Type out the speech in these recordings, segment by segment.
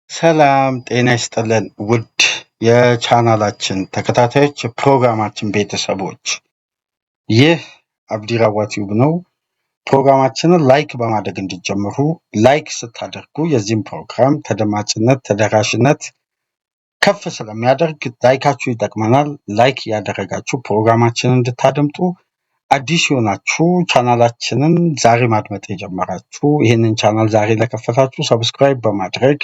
ሰላም ጤና ይስጥልን ውድ የቻናላችን ተከታታዮች የፕሮግራማችን ቤተሰቦች፣ ይህ አብዲራዋ ቲዩብ ነው። ፕሮግራማችንን ላይክ በማድረግ እንዲጀምሩ። ላይክ ስታደርጉ የዚህም ፕሮግራም ተደማጭነት ተደራሽነት ከፍ ስለሚያደርግ ላይካችሁ ይጠቅመናል። ላይክ ያደረጋችሁ ፕሮግራማችንን እንድታደምጡ፣ አዲስ የሆናችሁ ቻናላችንን ዛሬ ማድመጥ የጀመራችሁ ይህንን ቻናል ዛሬ ለከፈታችሁ ሰብስክራይብ በማድረግ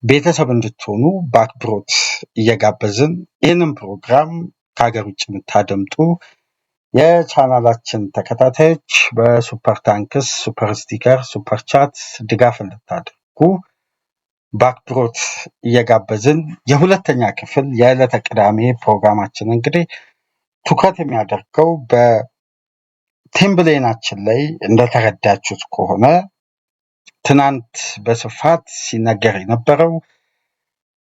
ቤተሰብ እንድትሆኑ በአክብሮት እየጋበዝን ይህንን ፕሮግራም ከሀገር ውጭ የምታደምጡ የቻናላችን ተከታታዮች በሱፐር ታንክስ፣ ሱፐር ስቲከር፣ ሱፐር ቻት ድጋፍ እንድታደርጉ በአክብሮት እየጋበዝን የሁለተኛ ክፍል የዕለተ ቅዳሜ ፕሮግራማችን እንግዲህ ትኩረት የሚያደርገው በቴምብሌናችን ላይ እንደተረዳችሁት ከሆነ ትናንት በስፋት ሲነገር የነበረው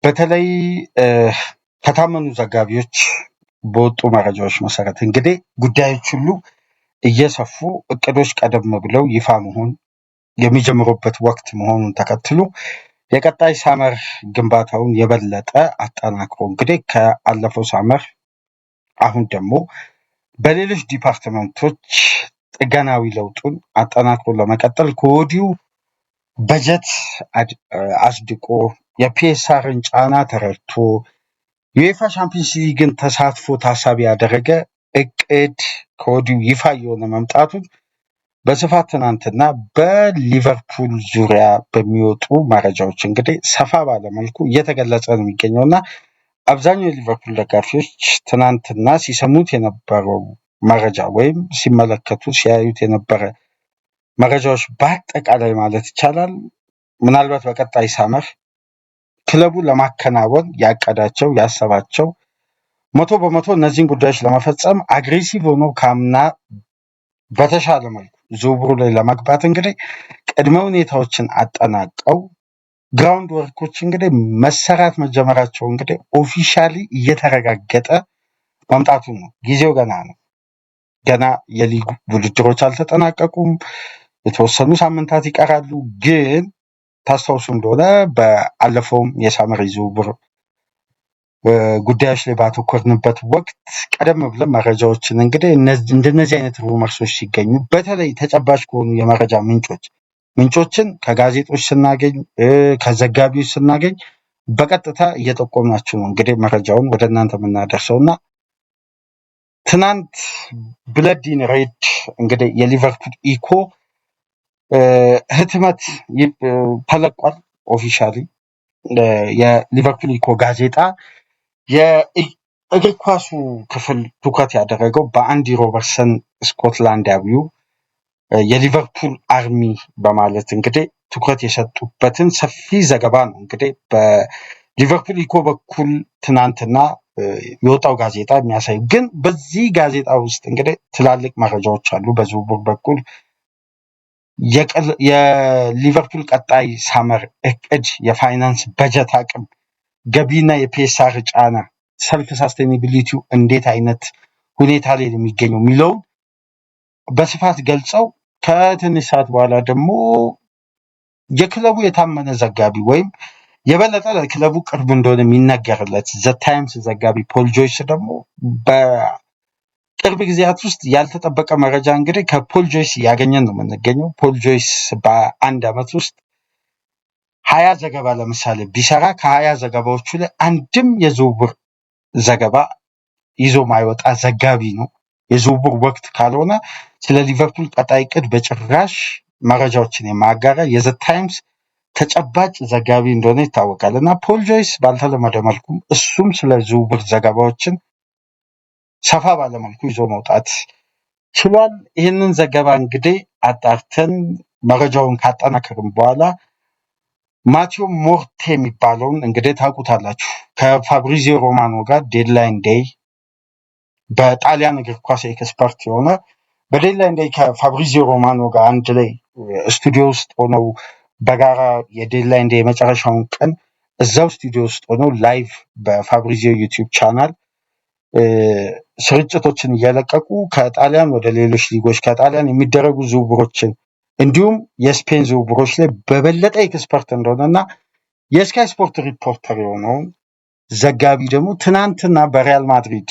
በተለይ ከታመኑ ዘጋቢዎች በወጡ መረጃዎች መሰረት እንግዲህ ጉዳዮች ሁሉ እየሰፉ እቅዶች ቀደም ብለው ይፋ መሆን የሚጀምሩበት ወቅት መሆኑን ተከትሎ የቀጣይ ሳመር ግንባታውን የበለጠ አጠናክሮ እንግዲህ ከአለፈው ሳመር አሁን ደግሞ በሌሎች ዲፓርትመንቶች ጥገናዊ ለውጡን አጠናክሮ ለመቀጠል ከወዲሁ በጀት አጽድቆ የፒኤስአርን ጫና ተረድቶ ዩኤፋ ቻምፒየንስ ሊግን ተሳትፎ ታሳቢ ያደረገ እቅድ ከወዲሁ ይፋ የሆነ መምጣቱን በስፋት ትናንትና በሊቨርፑል ዙሪያ በሚወጡ መረጃዎች እንግዲህ ሰፋ ባለመልኩ እየተገለጸ ነው የሚገኘው እና አብዛኛው የሊቨርፑል ደጋፊዎች ትናንትና ሲሰሙት የነበረው መረጃ ወይም ሲመለከቱት ሲያዩት የነበረ መረጃዎች በአጠቃላይ ማለት ይቻላል ምናልባት በቀጣይ ሳመር ክለቡ ለማከናወን ያቀዳቸው ያሰባቸው 100% እነዚህን ጉዳዮች ለመፈጸም አግሬሲቭ ሆኖ ካምና በተሻለ መልኩ ዝውውሩ ላይ ለመግባት እንግዲህ ቅድመ ሁኔታዎችን አጠናቀው ግራውንድ ወርኮች እንግዲህ መሰራት መጀመራቸው እንግዲህ ኦፊሻሊ እየተረጋገጠ መምጣቱ ነው። ጊዜው ገና ነው። ገና የሊግ ውድድሮች አልተጠናቀቁም። የተወሰኑ ሳምንታት ይቀራሉ። ግን ታስታውሱ እንደሆነ በአለፈውም የሳመር ዝውውር ጉዳዮች ላይ ባተኮርንበት ወቅት ቀደም ብለን መረጃዎችን እንግዲህ እንደነዚህ አይነት ሩመርሶች ሲገኙ በተለይ ተጨባጭ ከሆኑ የመረጃ ምንጮችን ከጋዜጦች ስናገኝ ከዘጋቢዎች ስናገኝ በቀጥታ እየጠቆምናችሁ ነው እንግዲህ መረጃውን ወደ እናንተ የምናደርሰው እና ትናንት ብለድ ኢን ሬድ እንግዲህ የሊቨርፑል ኢኮ ህትመት ተለቋል። ኦፊሻሊ የሊቨርፑል ኢኮ ጋዜጣ የእግር ኳሱ ክፍል ትኩረት ያደረገው በአንዲ ሮበርትሰን ስኮትላንዳዊው የሊቨርፑል አርሚ በማለት እንግዲህ ትኩረት የሰጡበትን ሰፊ ዘገባ ነው እንግዲህ በሊቨርፑል ኢኮ በኩል ትናንትና የወጣው ጋዜጣ የሚያሳዩ። ግን በዚህ ጋዜጣ ውስጥ እንግዲህ ትላልቅ መረጃዎች አሉ። በዝውውር በኩል የሊቨርፑል ቀጣይ ሳመር እቅድ፣ የፋይናንስ በጀት አቅም፣ ገቢና የፒኤስአር ጫና፣ ሰልፍ ሳስቴናቢሊቲው እንዴት አይነት ሁኔታ ላይ የሚገኘው የሚለውን በስፋት ገልጸው ከትንሽ ሰዓት በኋላ ደግሞ የክለቡ የታመነ ዘጋቢ ወይም የበለጠ ለክለቡ ቅርብ እንደሆነ የሚነገርለት ዘ ታይምስ ዘጋቢ ፖል ጆይስ ደግሞ በቅርብ ጊዜያት ውስጥ ያልተጠበቀ መረጃ እንግዲህ ከፖል ጆይስ ያገኘን ነው የምንገኘው። ፖል ጆይስ በአንድ ዓመት ውስጥ 20 ዘገባ ለምሳሌ ቢሰራ ከ20 ዘገባዎቹ ላይ አንድም የዝውውር ዘገባ ይዞ ማይወጣ ዘጋቢ ነው። የዝውውር ወቅት ካልሆነ ስለ ሊቨርፑል ቀጣይ ዕቅድ በጭራሽ መረጃዎችን የማያጋራ የዘ ታይምስ ተጨባጭ ዘጋቢ እንደሆነ ይታወቃል እና ፖል ጆይስ ባልተለመደ መልኩ እሱም ስለ ዝውውር ዘገባዎችን ሰፋ ባለመልኩ ይዞ መውጣት ችሏል። ይህንን ዘገባ እንግዲህ አጣርተን መረጃውን ካጠናከርን በኋላ ማቴዎ ሞርቴ የሚባለውን እንግዲህ ታውቁታላችሁ። ከፋብሪዚዮ ሮማኖ ጋር ዴድላይን ዴይ በጣሊያን እግር ኳስ ኤክስፐርት የሆነ በዴድላይን ዴይ ከፋብሪዚዮ ሮማኖ ጋር አንድ ላይ ስቱዲዮ ውስጥ ሆነው በጋራ የዴድላይን ዴይ የመጨረሻውን ቀን እዛው ስቱዲዮ ውስጥ ሆነው ላይቭ በፋብሪዚዮ ዩቲዩብ ቻናል ስርጭቶችን እየለቀቁ ከጣሊያን ወደ ሌሎች ሊጎች ከጣሊያን የሚደረጉ ዝውውሮችን እንዲሁም የስፔን ዝውውሮች ላይ በበለጠ ኤክስፐርት እንደሆነና የስካይ ስፖርት ሪፖርተር የሆነውን ዘጋቢ ደግሞ ትናንትና በሪያል ማድሪድ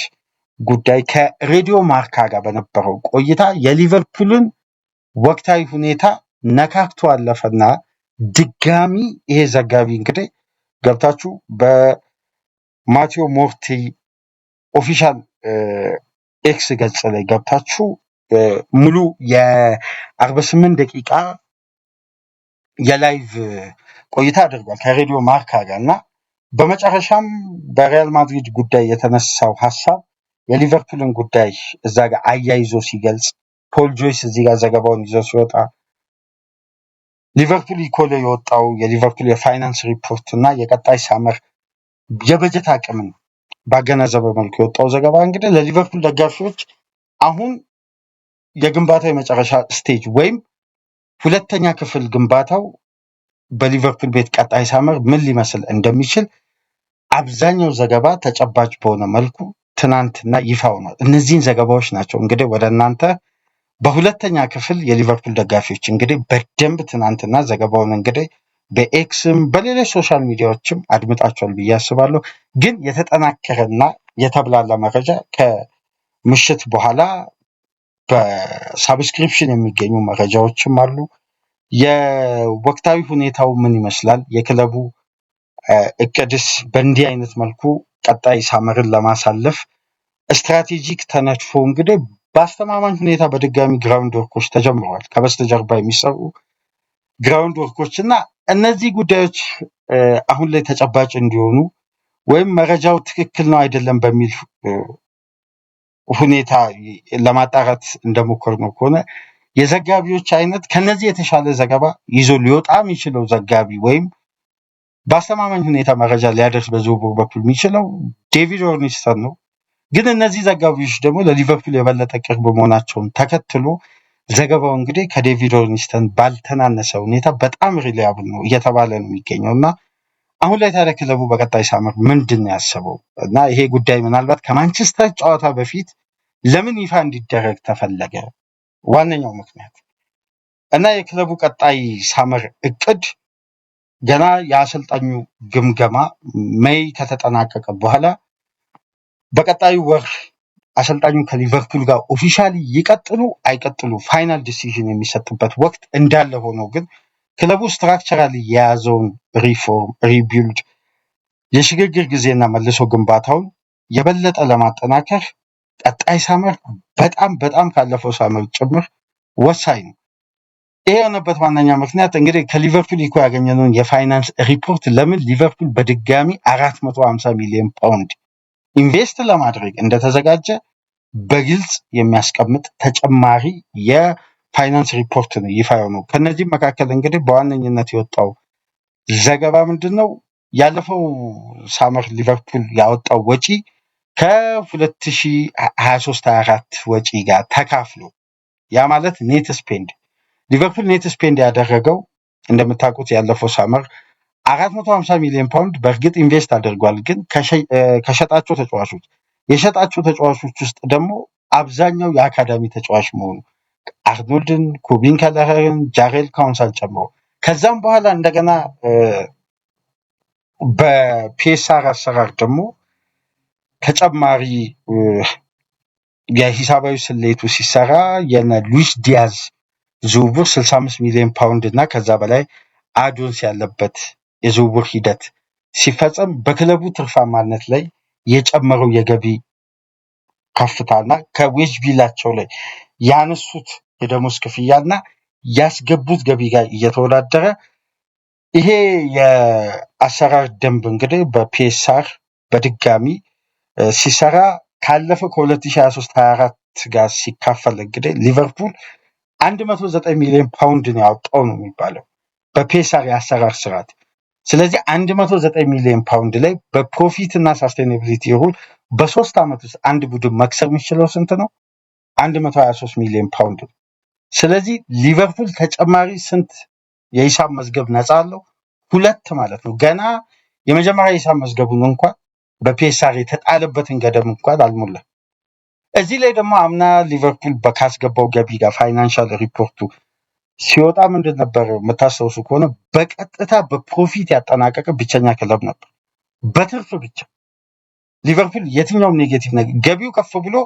ጉዳይ ከሬዲዮ ማርካ ጋር በነበረው ቆይታ የሊቨርፑልን ወቅታዊ ሁኔታ ነካክቶ አለፈና ድጋሚ ይሄ ዘጋቢ እንግዲህ ገብታችሁ በማቴዎ ሞርቲ ኦፊሻል ኤክስ ገጽ ላይ ገብታችሁ ሙሉ የ48 ደቂቃ የላይቭ ቆይታ አድርጓል ከሬዲዮ ማርካ ጋር እና በመጨረሻም በሪያል ማድሪድ ጉዳይ የተነሳው ሀሳብ የሊቨርፑልን ጉዳይ እዛ ጋር አያይዞ ሲገልጽ ፖል ጆይስ እዚህ ጋር ዘገባውን ይዞ ሲወጣ ሊቨርፑል ኢኮሎ የወጣው የሊቨርፑል የፋይናንስ ሪፖርት እና የቀጣይ ሳመር የበጀት አቅምን ባገናዘበ መልኩ የወጣው ዘገባ እንግዲህ ለሊቨርፑል ደጋፊዎች አሁን የግንባታው የመጨረሻ ስቴጅ ወይም ሁለተኛ ክፍል ግንባታው በሊቨርፑል ቤት ቀጣይ ሳመር ምን ሊመስል እንደሚችል አብዛኛው ዘገባ ተጨባጭ በሆነ መልኩ ትናንትና ይፋ ሆኗል። እነዚህን ዘገባዎች ናቸው እንግዲህ ወደ እናንተ በሁለተኛ ክፍል የሊቨርፑል ደጋፊዎች እንግዲህ በደንብ ትናንትና ዘገባውን እንግዲህ በኤክስም በሌሎች ሶሻል ሚዲያዎችም አድምጣቸዋል ብዬ አስባለሁ። ግን የተጠናከረና የተብላላ መረጃ ከምሽት በኋላ በሳብስክሪፕሽን የሚገኙ መረጃዎችም አሉ። የወቅታዊ ሁኔታው ምን ይመስላል? የክለቡ እቅድስ በእንዲህ አይነት መልኩ ቀጣይ ሳመርን ለማሳለፍ ስትራቴጂክ ተነድፎ እንግዲህ በአስተማማኝ ሁኔታ በድጋሚ ግራውንድ ወርኮች ተጀምረዋል። ከበስተጀርባ የሚሰሩ ግራውንድ ወርኮች እና እነዚህ ጉዳዮች አሁን ላይ ተጨባጭ እንዲሆኑ ወይም መረጃው ትክክል ነው አይደለም በሚል ሁኔታ ለማጣራት እንደሞከርነው ከሆነ የዘጋቢዎች አይነት ከነዚህ የተሻለ ዘገባ ይዞ ሊወጣ የሚችለው ዘጋቢ ወይም በአስተማማኝ ሁኔታ መረጃ ሊያደርስ በዝውውር በኩል የሚችለው ዴቪድ ኦርኒስተን ነው። ግን እነዚህ ዘጋቢዎች ደግሞ ለሊቨርፑል የበለጠ ቅርብ መሆናቸውን ተከትሎ ዘገባው እንግዲህ ከዴቪድ ኦርኒስተን ባልተናነሰ ሁኔታ በጣም ሪላያብል ነው እየተባለ ነው የሚገኘው እና አሁን ላይ ታዲያ ክለቡ በቀጣይ ሳመር ምንድን ነው ያሰበው እና ይሄ ጉዳይ ምናልባት ከማንቸስተር ጨዋታ በፊት ለምን ይፋ እንዲደረግ ተፈለገ? ዋነኛው ምክንያት እና የክለቡ ቀጣይ ሳመር እቅድ ገና የአሰልጣኙ ግምገማ ሜይ ከተጠናቀቀ በኋላ በቀጣዩ ወር አሰልጣኙ ከሊቨርፑል ጋር ኦፊሻሊ ይቀጥሉ አይቀጥሉ ፋይናል ዲሲዥን የሚሰጥበት ወቅት እንዳለ ሆኖ ግን ክለቡ ስትራክቸራሊ የያዘውን ሪፎርም ሪቢልድ የሽግግር ጊዜና መልሶ ግንባታውን የበለጠ ለማጠናከር ቀጣይ ሳመር በጣም ካለፈው ሳመር ጭምር ወሳኝ ነው። ይሄ የሆነበት ዋነኛ ምክንያት እንግዲህ ከሊቨርፑል ኢኮ ያገኘነውን የፋይናንስ ሪፖርት ለምን ሊቨርፑል በድጋሚ 450 ሚሊዮን ፓውንድ ኢንቨስት ለማድረግ እንደተዘጋጀ በግልጽ የሚያስቀምጥ ተጨማሪ የፋይናንስ ሪፖርት ነው ይፋ የሆነው። ከነዚህም መካከል እንግዲህ በዋነኝነት የወጣው ዘገባ ምንድን ነው? ያለፈው ሳመር ሊቨርፑል ያወጣው ወጪ ከ2023/24 ወጪ ጋር ተካፍሎ ያ ማለት ኔት ስፔንድ ሊቨርፑል ኔት ስፔንድ ያደረገው እንደምታውቁት ያለፈው ሳመር 450 ሚሊዮን ፓውንድ በእርግጥ ኢንቨስት አድርጓል። ግን ከሸጣቸው ተጫዋቾች ውስጥ ደግሞ አብዛኛው የአካዳሚ ተጫዋች መሆኑ አርኖልድን፣ ኩቢን ከለርን፣ ጃሬል ካውንሳል ጨምሮ ከዛም በኋላ እንደገና በፒኤስአር አሰራር ደግሞ ተጨማሪ የሂሳባዊ ስሌቱ ሲሰራ የነ ሉዊስ ዲያዝ ዝውውር 65 ሚሊዮን ፓውንድ እና ከዛ በላይ አዶንስ ያለበት የዝውውር ሂደት ሲፈጸም በክለቡ ትርፋማነት ላይ የጨመረው የገቢ ከፍታና ከዌጅ ቢላቸው ላይ ያነሱት የደሞዝ ክፍያና ያስገቡት ገቢ ጋር እየተወዳደረ ይሄ የአሰራር ደንብ እንግዲህ በፒኤስአር በድጋሚ ሲሰራ ካለፈው ከ2023/24 ጋር ሲካፈል እንግዲህ ሊቨርፑል 109 ሚሊዮን ፓውንድ ነው ያወጣው ነው የሚባለው በፒኤስአር የአሰራር ስርዓት። ስለዚህ 109 ሚሊዮን ፓውንድ ላይ በፕሮፊት እና ሳስቴናቢሊቲ ይሁን በ3 ዓመት ውስጥ አንድ ቡድን መክሰር የሚችለው ስንት ነው? 123 ሚሊዮን ፓውንድ ነው። ስለዚህ ሊቨርፑል ተጨማሪ ስንት የሂሳብ መዝገብ ነፃ አለው? 2 ማለት ነው። ገና የመጀመሪያ የሂሳብ መዝገቡን እንኳን በፒኤስአር የተጣለበትን ገደብ እንኳን አልሞላም። እዚህ ላይ ደግሞ አምና ሊቨርፑል ካስገባው ገቢ ጋር ፋይናንሻል ሪፖርቱ ሲወጣ ምንድን ነበር የምታስታውሱ ከሆነ በቀጥታ በፕሮፊት ያጠናቀቀ ብቸኛ ክለብ ነበር፣ በትርፍ ብቻ። ሊቨርፑል የትኛውም ኔጌቲቭ ነገር ገቢው ከፍ ብሎ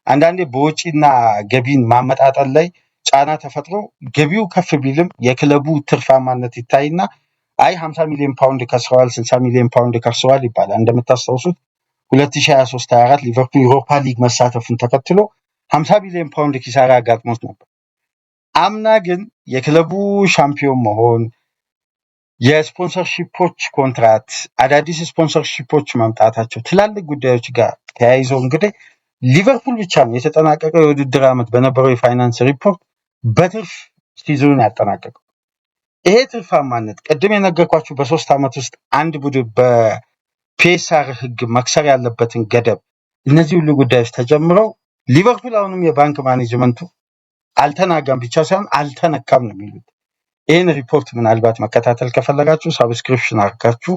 አንዳንዴ በወጪና ገቢን ማመጣጠል ላይ ጫና ተፈጥሮ ገቢው ከፍ ቢልም የክለቡ ትርፋማነት ይታይና አይ 50 ሚሊዮን ፓውንድ ከስረዋል፣ 60 ሚሊዮን ፓውንድ ከስረዋል ይባላል። እንደምታስታውሱት 2023/24 ሊቨርፑል ዩሮፓ ሊግ መሳተፉን ተከትሎ 50 ሚሊዮን ፓውንድ ኪሳራ አጋጥሞት ነበር። አምና ግን የክለቡ ሻምፒዮን መሆን፣ የስፖንሰርሺፖች ኮንትራት፣ አዳዲስ ስፖንሰርሺፖች መምጣታቸው ትላልቅ ጉዳዮች ጋር ተያይዘው እንግዲህ ሊቨርፑል ብቻ ነው የተጠናቀቀው የውድድር ዓመት በነበረው የፋይናንስ ሪፖርት በትርፍ ሲዝኑን ያጠናቀቀው። ይሄ ትርፋማነት ቅድም የነገርኳችሁ በ3 ዓመት ውስጥ አንድ ቡድን በፒኤስአር ህግ መክሰር ያለበትን ገደብ፣ እነዚህ ሁሉ ጉዳዮች ተጀምረው ሊቨርፑል አሁንም የባንክ ማኔጅመንቱ አልተናጋም ብቻ ሳይሆን አልተነካም ነው የሚሉት። ይህን ሪፖርት ምናልባት መከታተል ከፈለጋችሁ ሳብስክሪፕሽን አድርጋችሁ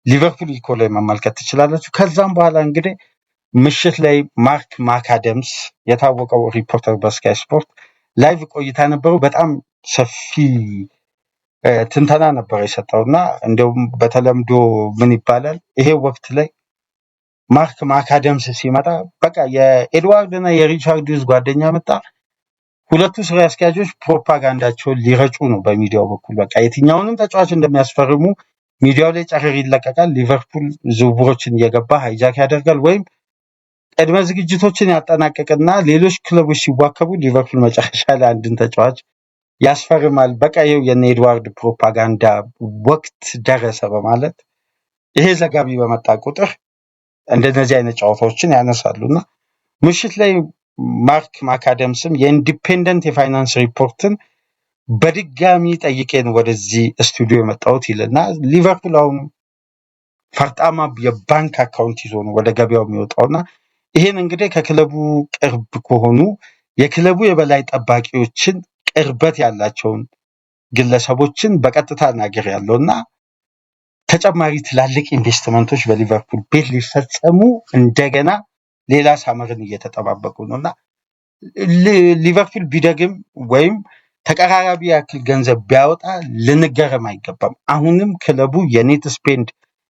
ሊቨርፑል ኢኮ ላይ መመልከት ትችላላችሁ። ከዛም በኋላ እንግዲህ ምሽት ላይ ማርክ ማካደምስ የታወቀው ሪፖርተር በስካይ ስፖርት ላይቭ ቆይታ ነበረው። በጣም ሰፊ ትንተና ነበር የሰጠው እና እንዲሁም በተለምዶ ምን ይባላል ይሄ ወቅት ላይ ማርክ ማካደምስ ሲመጣ በቃ የኤድዋርድ እና የሪቻርድ ሂውዝ ጓደኛ መጣ። ሁለቱ ስራ አስኪያጆች ፕሮፓጋንዳቸውን ሊረጩ ነው በሚዲያው በኩል። በቃ የትኛውንም ተጫዋች እንደሚያስፈርሙ ሚዲያው ላይ ጨረር ይለቀቃል። ሊቨርፑል ዝውውሮችን እየገባ ሃይጃክ ያደርጋል ወይም ቅድመ ዝግጅቶችን ያጠናቀቅና ሌሎች ክለቦች ሲዋከቡ ሊቨርፑል መጨረሻ ላይ አንድን ተጫዋች ያስፈርማል። በቃ ይኸው የነ ኤድዋርድ ፕሮፓጋንዳ ወቅት ደረሰ በማለት ይሄ ዘጋቢ በመጣ ቁጥር እንደነዚህ አይነት ጨዋታዎችን ያነሳሉና ምሽት ላይ ማርክ ማካደምስም የኢንዲፔንደንት የፋይናንስ ሪፖርትን በድጋሚ ጠይቄን ወደዚህ ስቱዲዮ የመጣሁት ይልና ሊቨርፑል አሁን ፈርጣማ የባንክ አካውንት ይዞ ነው ወደ ገበያው የሚወጣውና ይሄን እንግዲህ ከክለቡ ቅርብ ከሆኑ የክለቡ የበላይ ጠባቂዎችን ቅርበት ያላቸውን ግለሰቦችን በቀጥታ ናገር ያለውና ተጨማሪ ትላልቅ ኢንቨስትመንቶች በሊቨርፑል ቤት ሊፈጸሙ እንደገና ሌላ ሳመርን እየተጠባበቁ ነውና ሊቨርፑል ቢደግም ወይም ተቀራራቢ ያክል ገንዘብ ቢያወጣ ልንገረም አይገባም። አሁንም ክለቡ የኔት ስፔንድ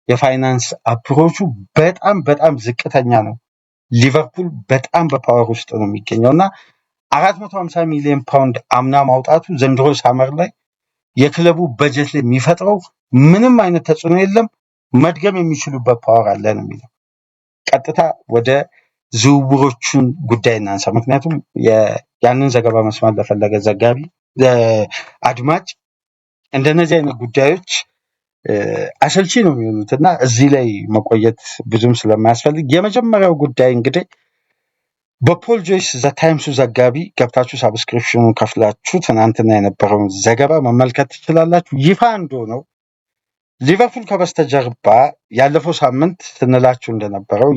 የፋይናንስ አፕሮቹ በጣም በጣም ዝቅተኛ ነው። ሊቨርፑል በጣም በፓወር ውስጥ ነው የሚገኘውና 450 ሚሊዮን ፓውንድ አምና ማውጣቱ ዘንድሮ ሳመር ላይ የክለቡ በጀት ላይ የሚፈጥረው ምንም አይነት ተጽዕኖ የለም። መድገም የሚችሉበት ፓወር አለ ነው የሚለው። ቀጥታ ወደ ዝውውሮቹን ጉዳይ እናንሳ። ምክንያቱም ያንን ዘገባ መስማት ለፈለገ ዘጋቢ አድማጭ እንደነዚህ አይነት ጉዳዮች አሰልቺ ነው የሚሆኑት እና እዚህ ላይ መቆየት ብዙም ስለማያስፈልግ የመጀመሪያው ጉዳይ እንግዲህ በፖል ጆይስ ዘ ታይምሱ ዘጋቢ ገብታችሁ ሳብስክሪፕሽኑን ከፍላችሁ ትናንትና የነበረውን ዘገባ መመልከት ትችላላችሁ። ይፋ እንደሆነው ሊቨርፑል ከበስተጀርባ ያለፈው ሳምንት ስንላችሁ እንደነበረው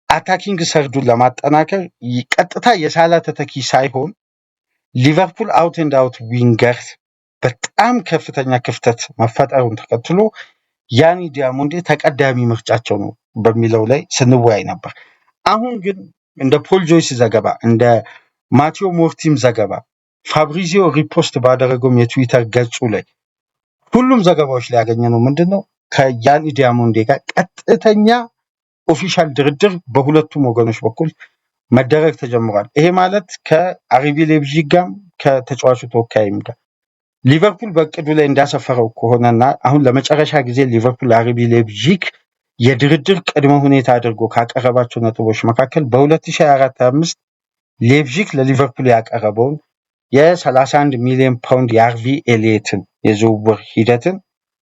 የአታኪንግ ሰርዱን ለማጠናከር ቀጥታ የሳላ ተተኪ ሳይሆን ሊቨርፑል አውት ኤንድ አውት ዊንገር በጣም ከፍተኛ ክፍተት መፈጠሩን ተከትሎ ያኒ ዲያሞንዴ ተቀዳሚ ምርጫቸው ነው በሚለው ላይ ስንወያይ ነበር። አሁን ግን እንደ ፖል ጆይስ ዘገባ እንደ ማቴዎ ሞርቲም ዘገባ ፋብሪዚዮ ሪፖስት ባደረገውም የትዊተር ገጹ ላይ ሁሉም ዘገባዎች ላይ ያገኘነው ምንድነው ከያኒ ዲያሞንዴ ጋር ቀጥተኛ ኦፊሻል ድርድር በሁለቱም ወገኖች በኩል መደረግ ተጀምሯል። ይሄ ማለት ከአርቢ ሌይፕዚግ ጋር ከተጫዋቹ ተወካይም ጋር ሊቨርፑል በእቅዱ ላይ እንዳሰፈረው ከሆነና አሁን ለመጨረሻ ጊዜ ሊቨርፑል አርቢ ሌይፕዚግ የድርድር ቅድመ ሁኔታ አድርጎ ካቀረባቸው ነጥቦች መካከል በ2024/25 ሌይፕዚግ ለሊቨርፑል ያቀረበውን የ31 ሚሊዮን ፓውንድ የአርቪ ኤሊየትን የዝውውር ሂደትን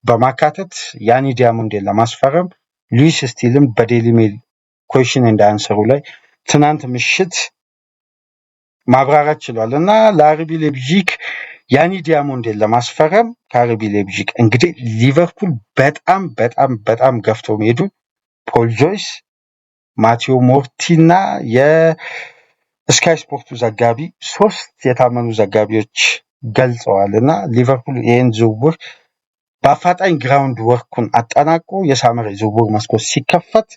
በማካተት ያኒ ዲያሞንዴን ለማስፈረም ሉዊስ ስቲልም በዴይሊ ሜል ኩዌስችን ኤንድ አንሰሩ ላይ ትናንት ምሽት ማብራራት ችሏል እና ለአርቢ ሌይፕዚግ ያኒ ዲያሞንዴን ለማስፈረም ከአርቢ ሌይፕዚግ እንግዲህ ሊቨርፑል በጣም በጣም በጣም ገፍቶ መሄዱ ፖል ጆይስ፣ ማቴዎ ሞርቲ እና የስካይ ስፖርቱ ዘጋቢ 3 የታመኑ ዘጋቢዎች ገልጸዋል እና ሊቨርፑል ይህን ዝውውር በአፋጣኝ ግራውንድ ወርኩን አጠናቆ የሳመር ዝውውር መስኮት ሲከፈት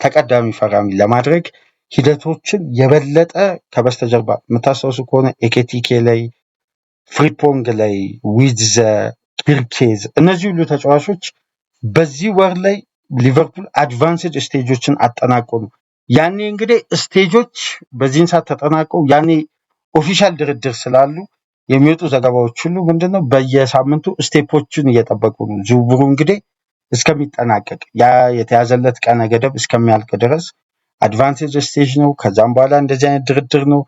ተቀዳሚ ፈራሚ ለማድረግ ሂደቶችን የበለጠ ከበስተጀርባ የምታስታውሱ ከሆነ ኤኬቲኬ ላይ፣ ፍሪፖንግ ላይ፣ ዊድዘ፣ ኪርኬዝ እነዚህ ሁሉ ተጫዋቾች በዚህ ወር ላይ ሊቨርፑል አድቫንስድ ስቴጆችን አጠናቆ ነው። ያኔ እንግዲህ ስቴጆች በዚህን ሰዓት ተጠናቀው ያኔ ኦፊሻል ድርድር ስላሉ የሚወጡ ዘገባዎች ሁሉ ምንድነው በየሳምንቱ ስቴፖችን እየጠበቁ ነው። ዝውውሩ እንግዲህ እስከሚጠናቀቅ ያ የተያዘለት ቀነ ገደብ እስከሚያልቅ ድረስ አድቫንቴጅ ስቴጅ ነው። ከዛም በኋላ እንደዚህ አይነት ድርድር ነው።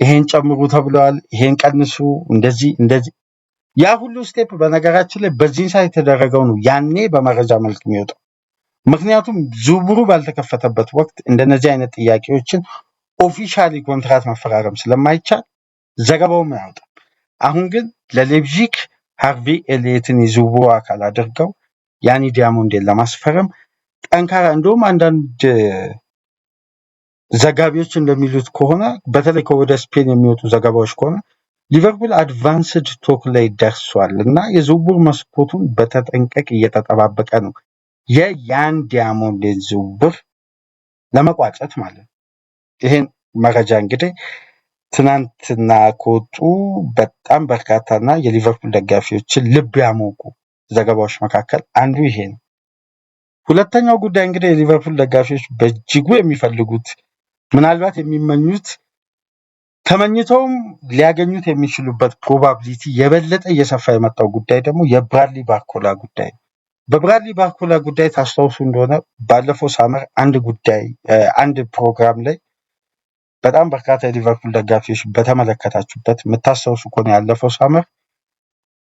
ይሄን ጨምሩ ተብለዋል፣ ይሄን ቀንሱ፣ እንደዚህ ያ ሁሉ ስቴፕ በነገራችን ላይ በዚህን ሰዓት የተደረገው ነው ያኔ በመረጃ መልክ የሚወጣው። ምክንያቱም ዝውውሩ ባልተከፈተበት ወቅት እንደነዚህ አይነት ጥያቄዎችን ኦፊሻሊ ኮንትራት መፈራረም ስለማይቻል ዘገባውም አያወጣም። አሁን ግን ለሌፕዚግ ሃርቪ ኤሊየትን የዝውውሩ አካል አድርገው ያኒ ዲያሞንዴን ለማስፈረም ጠንካራ እንደውም አንዳንድ ዘጋቢዎች እንደሚሉት ከሆነ በተለይ ከወደ ስፔን የሚወጡ ዘገባዎች ከሆነ ሊቨርፑል አድቫንስድ ቶክ ላይ ደርሷል እና የዝውውር መስኮቱን በተጠንቀቅ እየተጠባበቀ ነው የያን ዲያሞንዴን ዝውውር ለመቋጨት ማለት ነው። ይሄን መረጃ እንግዲህ ትናንትና ከወጡ በጣም በርካታና የሊቨርፑል ደጋፊዎችን ልብ ያሞቁ ዘገባዎች መካከል አንዱ ይሄ ነው። ሁለተኛው ጉዳይ እንግዲህ የሊቨርፑል ደጋፊዎች በእጅጉ የሚፈልጉት ምናልባት የሚመኙት ተመኝተውም ሊያገኙት የሚችሉበት ፕሮባቢሊቲ የበለጠ እየሰፋ የመጣው ጉዳይ ደግሞ የብራድሊ ባርኮላ ጉዳይ ነው። በብራድሊ ባርኮላ ጉዳይ ታስታውሱ እንደሆነ ባለፈው ሳመር አንድ ፕሮግራም ላይ በጣም በርካታ የሊቨርፑል ደጋፊዎች በተመለከታችሁበት የምታስታውሱ ከሆነ ያለፈው ሳመር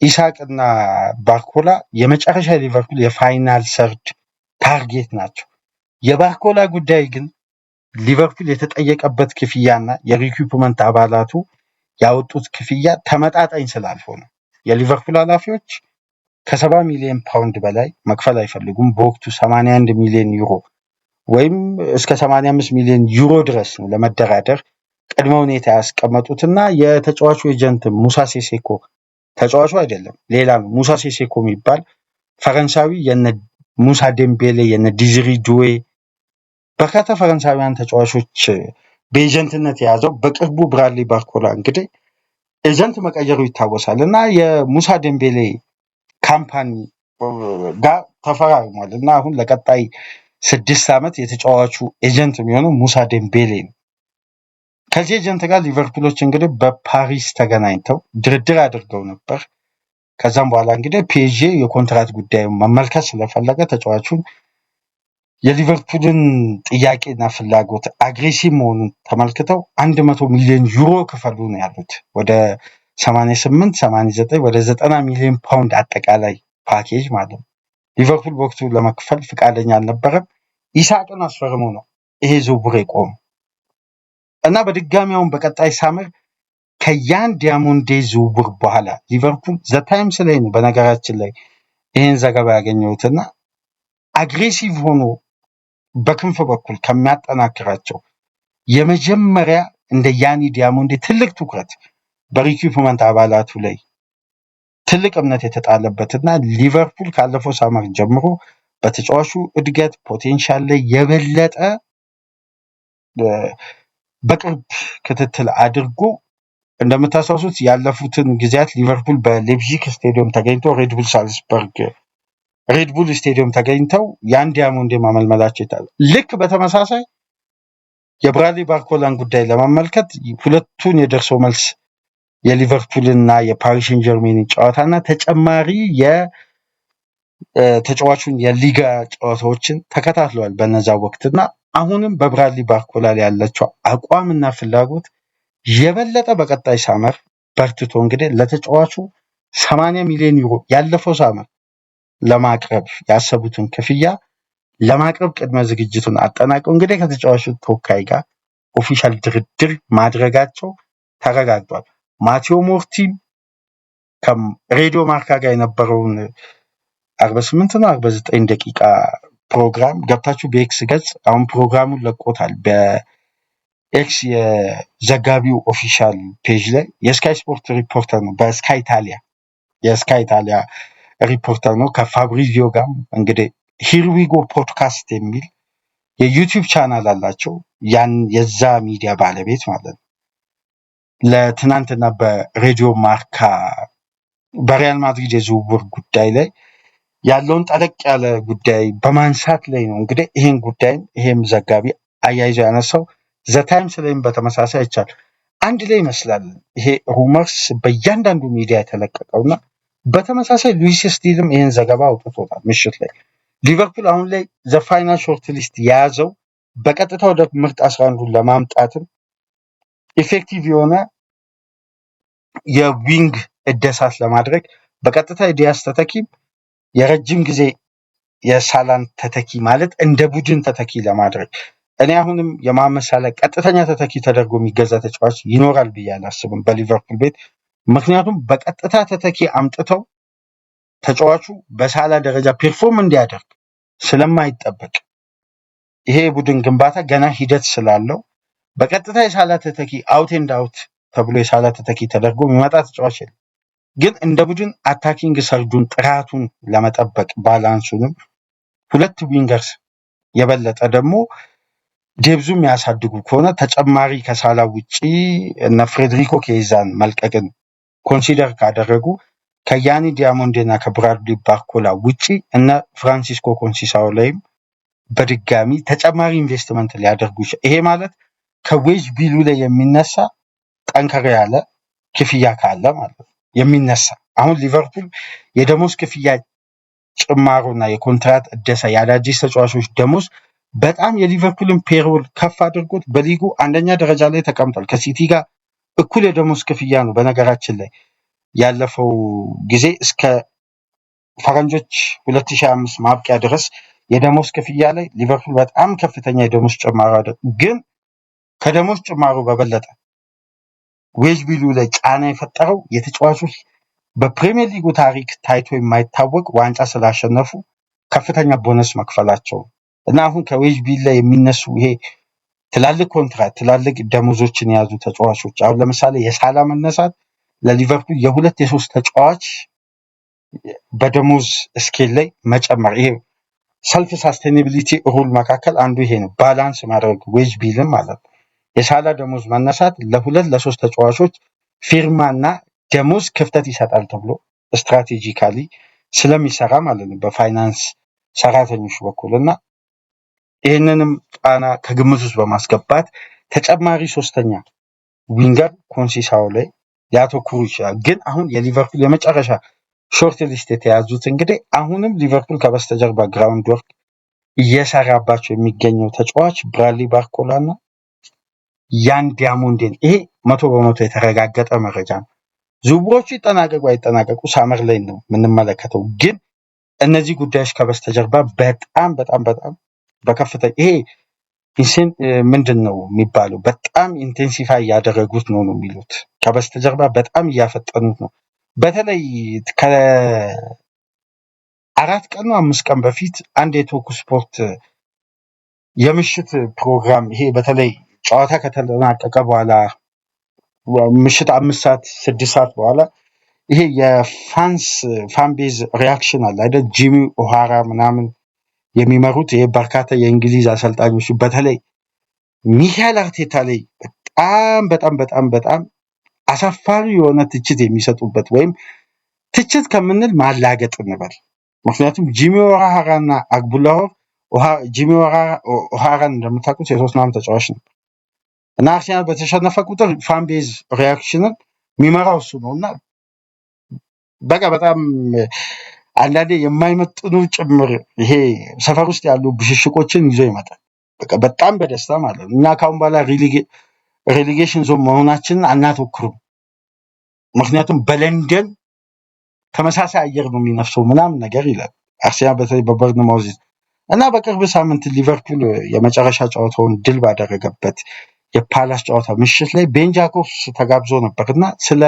ኢሳቅና ባርኮላ የመጨረሻ የሊቨርፑል የፋይናል ሰርድ ታርጌት ናቸው። የባርኮላ ጉዳይ ግን ሊቨርፑል የተጠየቀበት ክፍያና የሪኩፕመንት አባላቱ ያወጡት ክፍያ ተመጣጣኝ ስላልሆነ የሊቨርፑል ኃላፊዎች ከ70 ሚሊዮን ፓውንድ በላይ መክፈል አይፈልጉም። በወቅቱ 81 ሚሊዮን ዩሮ ወይም እስከ 85 ሚሊዮን ዩሮ ድረስ ነው ለመደራደር ቅድመ ሁኔታ ያስቀመጡትና የተጫዋቹ ኤጀንት ሙሳ ሴሴኮ ተጫዋቹ አይደለም ሌላ ነው። ሙሳ ሴሴኮ የሚባል ፈረንሳዊ የነ ሙሳ ዴምቤሌ የነ ዲዝሪ ዱዌ በርካታ ፈረንሳዊያን ተጫዋቾች በኤጀንትነት የያዘው በቅርቡ ብራድሊ ባርኮላ እንግዲህ ኤጀንት መቀየሩ ይታወሳል እና የሙሳ ዴምቤሌ ካምፓኒ ጋር ተፈራርሟል እና አሁን ለቀጣይ 6 ዓመት የተጫዋቹ ኤጀንት የሚሆነው ሙሳ ዴምቤሌ ነው። ከዚህ ኤጀንት ጋር ሊቨርፑሎች እንግዲህ በፓሪስ ተገናኝተው ድርድር አድርገው ነበር። ከዛም በኋላ እንግዲህ ፒኤስጂ የኮንትራት ጉዳይ መመልከት ስለፈለገ ተጫዋቹን የሊቨርፑልን ጥያቄና ፍላጎት አግሬሲቭ መሆኑን ተመልክተው 100 ሚሊዮን ዩሮ ክፈሉ ነው ያሉት። ወደ 88 89 ወደ 90 ሚሊዮን ፓውንድ አጠቃላይ ፓኬጅ ማለት ነው። ሊቨርፑል በወቅቱ ለመክፈል ፍቃደኛ አልነበረም። ኢሳቅን አስፈርሞ ነው ይሄ ዝውውር የቆመው እና በድጋሚያውን በቀጣይ ሳምር ከያን ዲያሞንዴ ዝውውር በኋላ ሊቨርፑል ዘ ታይምስ ላይ ነው በነገራችን ላይ ይሄን ዘገባ ያገኘሁትና አግሬሲቭ ሆኖ በክንፍ በኩል ከሚያጠናክራቸው የመጀመሪያ እንደ ያኒ ዲያሞንዴ ትልቅ ትኩረት በሪኩፕመንት አባላቱ ላይ ትልቅ እምነት የተጣለበትና ሊቨርፑል ካለፈው ሳመር ጀምሮ በተጫዋቹ እድገት ፖቴንሻል ላይ የበለጠ በቅርብ ክትትል አድርጎ እንደምታስታውሱት ያለፉትን ጊዜያት ሊቨርፑል በሌፕዚግ ስቴዲየም ተገኝቶ ሬድቡል ስቴዲየም ተገኝተው ያን ዲያሞንዴ ማመልመላቸው ይታል። ልክ በተመሳሳይ የብራድሊ ባርኮላን ጉዳይ ለማመልከት ሁለቱን የደርሶ መልስ የሊቨርፑልና የፓሪስ ሴን ጀርሜን ጨዋታና ተጨማሪ የተጫዋቹን የሊጋ ጨዋታዎችን ተከታትለዋል በነዛ ወቅትና አሁንም በብራድሊ ባርኮላ ላይ ያላቸው አቋምና ፍላጎት የበለጠ በቀጣይ ሳመር በርትቶ እንግዲህ ለተጫዋቹ 80 ሚሊዮን ዩሮ ያለፈው ሳመር ለማቅረብ ያሰቡትን ክፍያ ለማቅረብ ቅድመ ዝግጅቱን አጠናቀው እንግዲህ ከተጫዋቹ ተወካይ ጋር ኦፊሻል ድርድር ማድረጋቸው ተረጋግጧል። ማቴዎ ሞርቲም ከሬዲዮ ማርካ ጋር የነበረውን 48 ነው 49 ደቂቃ ፕሮግራም ገብታችሁ በኤክስ ገጽ አሁን ፕሮግራሙን ለቆታል። በኤክስ የዘጋቢው ኦፊሻል ፔጅ ላይ የስካይ ስፖርት ሪፖርተር ነው። በስካይ ኢታሊያ ሪፖርተር ነው። ከፋብሪዚዮ ጋር እንግዲህ ሂርዊጎ ፖድካስት የሚል የዩቲዩብ ቻናል አላቸው። የዛ ሚዲያ ባለቤት ማለት ነው። ለትናንትና በሬዲዮ ማርካ በሪያል ማድሪድ የዝውውር ጉዳይ ላይ ያለውን ጠለቅ ያለ ጉዳይ በማንሳት ላይ ነው እንግዲህ ይህን ጉዳይም ይሄም ዘጋቢ አያይዞ ያነሳው። ዘታይምስ ላይም በተመሳሳይ አይቻል አንድ ላይ ይመስላል ይሄ ሩመርስ በእያንዳንዱ ሚዲያ የተለቀቀውና በተመሳሳይ ሉዊስ ስቲልም ይህን ዘገባ አውጥቶታል ምሽት ላይ። ሊቨርፑል አሁን ላይ ዘፋይናል ሾርት ሊስት የያዘው በቀጥታ ወደ ምርጥ 11 ለማምጣትም ኢፌክቲቭ የሆነ የዊንግ እደሳት ለማድረግ በቀጥታ የዲያስ ተተኪ የረጅም ጊዜ የሳላን ተተኪ ማለት እንደ ቡድን ተተኪ ለማድረግ እኔ አሁንም የመሐመድ ሳላህ ቀጥተኛ ተተኪ ተደርጎ የሚገዛ ተጫዋች ይኖራል ብዬ አላስብም በሊቨርፑል ቤት። ምክንያቱም በቀጥታ ተተኪ አምጥተው ተጫዋቹ በሳላ ደረጃ ፐርፎርም እንዲያደርግ ስለማይጠበቅ ይሄ ቡድን ግንባታ ገና ሂደት ስላለው በቀጥታ የሳላ ተተኪ አውት ኤንድ አውት ተብሎ የሳላ ተተኪ ተደርጎ የሚመጣ ተጫዋች የለም። ግን እንደ ቡድን አታኪንግ ሰርዱን ጥራቱን ለመጠበቅ ባላንሱንም ሁለት ዊንገርስ የበለጠ ደግሞ ዴብዙ የሚያሳድጉ ከሆነ ተጨማሪ ከሳላ ውጪ እነ ፍሬድሪኮ ኬዛን መልቀቅን ኮንሲደር ካደረጉ ከያኒ ዲያሞንዴ እና ከብራድሊ ባርኮላ ውጪ እነ ፍራንሲስኮ ኮንሲሳው ላይም በድጋሚ ተጨማሪ ኢንቨስትመንት ሊያደርጉ ይችላል። ይሄ ማለት ከዌጅ ቢሉ ላይ የሚነሳ ጠንከር ያለ ክፍያ ካለ ማለት ነው የሚነሳ። አሁን ሊቨርፑል የደሞዝ ክፍያ ጭማሮና የኮንትራት እደሳ የአዳዲስ ተጫዋቾች ደሞዝ በጣም የሊቨርፑልን ፔሮል ከፍ አድርጎት በሊጉ አንደኛ ደረጃ ላይ ተቀምጧል። ከሲቲ ጋር እኩል የደሞዝ ክፍያ ነው። በነገራችን ላይ ያለፈው ጊዜ እስከ ፈረንጆች 2025 ማብቂያ ድረስ የደሞዝ ክፍያ ላይ ሊቨርፑል በጣም ከፍተኛ የደሞዝ ጭማሮ ግን ከደሞዝ ጭማሮ በበለጠ ዌጅ ቢሉ ላይ ጫና የፈጠረው የተጫዋቾች በፕሪሚየር ሊጉ ታሪክ ታይቶ የማይታወቅ ዋንጫ ስላሸነፉ ከፍተኛ ቦነስ መክፈላቸው እና አሁን ከዌጅ ቢል ላይ የሚነሱ ይሄ ትላልቅ ኮንትራት ትላልቅ ደሞዞችን የያዙ ተጫዋቾች አሁን ለምሳሌ የሳላ መነሳት ለሊቨርፑል የሁለት የሶስት ተጫዋች በደሞዝ ስኬል ላይ መጨመር ይሄ ሰልፍ ሳስቴናቢሊቲ ሩል መካከል አንዱ ይሄ ነው። ባላንስ ማድረግ ዌጅ ቢልም ማለት ነው። የሳላ ደሞዝ መነሳት ለሁለት ለሶስት ተጫዋቾች ፊርማና ደሞዝ ክፍተት ይሰጣል ተብሎ ስትራቴጂካሊ ስለሚሰራ ማለት ነው በፋይናንስ ሰራተኞች በኩል እና ይህንንም ጫና ከግምት ውስጥ በማስገባት ተጨማሪ ሶስተኛ ዊንገር ኮንሲሳው ላይ ሊያተኩሩ ይችላል። ግን አሁን የሊቨርፑል የመጨረሻ ሾርት ሊስት የተያዙት እንግዲህ አሁንም ሊቨርፑል ከበስተጀርባ ግራውንድ ወርክ እየሰራባቸው የሚገኘው ተጫዋች ብራድሊ ባርኮላ እና ያን ዲያሞንዴን ይሄ 100% የተረጋገጠ መረጃ ነው። ዝውውሮቹ ይጠናቀቁ አይጠናቀቁ ሳመር ላይ ነው የምንመለከተው። ግን እነዚህ ጉዳዮች ከበስተጀርባ በጣም በጣም በጣም በከፍተኛ ይሄ ምንድን ነው የሚባለው በጣም ኢንቴንሲፋይ እያደረጉት ነው የሚሉት ከበስተጀርባ በጣም እያፈጠኑት ነው። በተለይ ከ4 ቀን ነው 5 ቀን በፊት አንድ የቶኩ ስፖርት የምሽት ፕሮግራም ይሄ በተለይ ጨዋታ ከተጠናቀቀ በኋላ ምሽት 5 ሰዓት 6 ሰዓት በኋላ ይሄ የፋንቤዝ ሪያክሽን አለ አይደል? ጂሚ ኦሃራ ምናምን የሚመሩት ይሄ በርካታ የእንግሊዝ አሰልጣኞች በተለይ ሚካኤል አርቴታ ላይ በጣም በጣም በጣም በጣም አሳፋሪ የሆነ ትችት የሚሰጡበት ወይም ትችት ከምንል ማላገጥ እንበል። ምክንያቱም ጂሚ ኦሃራና አግቡላሆር ጂሚ ኦሃራን እንደምታውቁት የቶትናም ተጫዋች ነው እና አርሰናል በተሸነፈ ቁጥር ፋንቤዝ ሪያክሽንን የሚመራው እሱ ነው እና በቃ በጣም አንዳንዴ የማይመጥኑ ጭምር ይሄ ሰፈር ውስጥ ያሉ ብሽሽቆችን ይዞ ይመጣል። በቃ በጣም በደስታ ማለት ነው። እና ካሁን በኋላ ሬሌጌሽን ዞን መሆናችንን አናተኩርም። ምክንያቱም በለንደን ተመሳሳይ አየር ነው የሚነፍሰው ምናምን ነገር ይላል አርሰናል በተለይ በበርንማውዝ እና በቅርብ ሳምንት ሊቨርፑል የመጨረሻ ጨዋታውን ድል ባደረገበት የፓላስ ጨዋታ ምሽት ላይ ቤን ጃኮብስ ተጋብዞ ነበር እና ስለ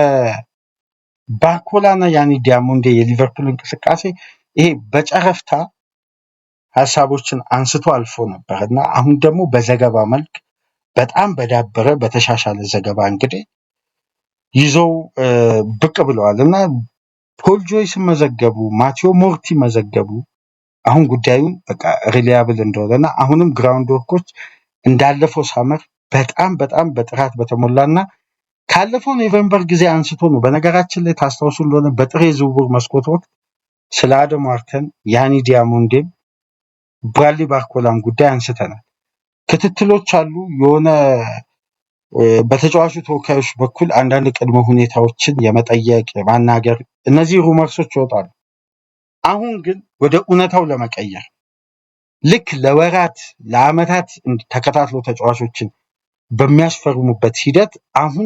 ባርኮላና ያኒ ዲያሞንዴ የሊቨርፑል እንቅስቃሴ ይሄ በጨረፍታ ሀሳቦችን አንስቶ አልፎ ነበር እና አሁን ደግሞ በዘገባ መልክ በጣም በዳበረ በተሻሻለ ዘገባ እንግዲህ ይዘው ብቅ ብለዋል እና ፖል ጆይስ መዘገቡ፣ ማቴዎ ሞርቲ መዘገቡ አሁን ጉዳዩን በቃ ሪሊያብል እንደሆነና አሁንም ግራውንድ ወርኮች እንዳለፈው ሳመር በጣም በጣም በጥራት በተሞላና ካለፈው ኖቬምበር ጊዜ አንስቶ ነው። በነገራችን ላይ ታስታውሱ እንደሆነ በጥሬ ዝውውር መስኮት ወቅት ስለ አደም ዋርተን፣ ያኒ ዲያሞንዴም ብራድሊ ባርኮላም ጉዳይ አንስተናል። ክትትሎች አሉ። የሆነ በተጫዋቹ ተወካዮች በኩል አንዳንድ ቅድመ ሁኔታዎችን የመጠየቅ የማናገር እነዚህ ሩመርሶች ይወጣሉ። አሁን ግን ወደ እውነታው ለመቀየር ልክ ለወራት ለአመታት ተከታትሎ ተጫዋቾችን በሚያስፈርሙበት ሂደት አሁን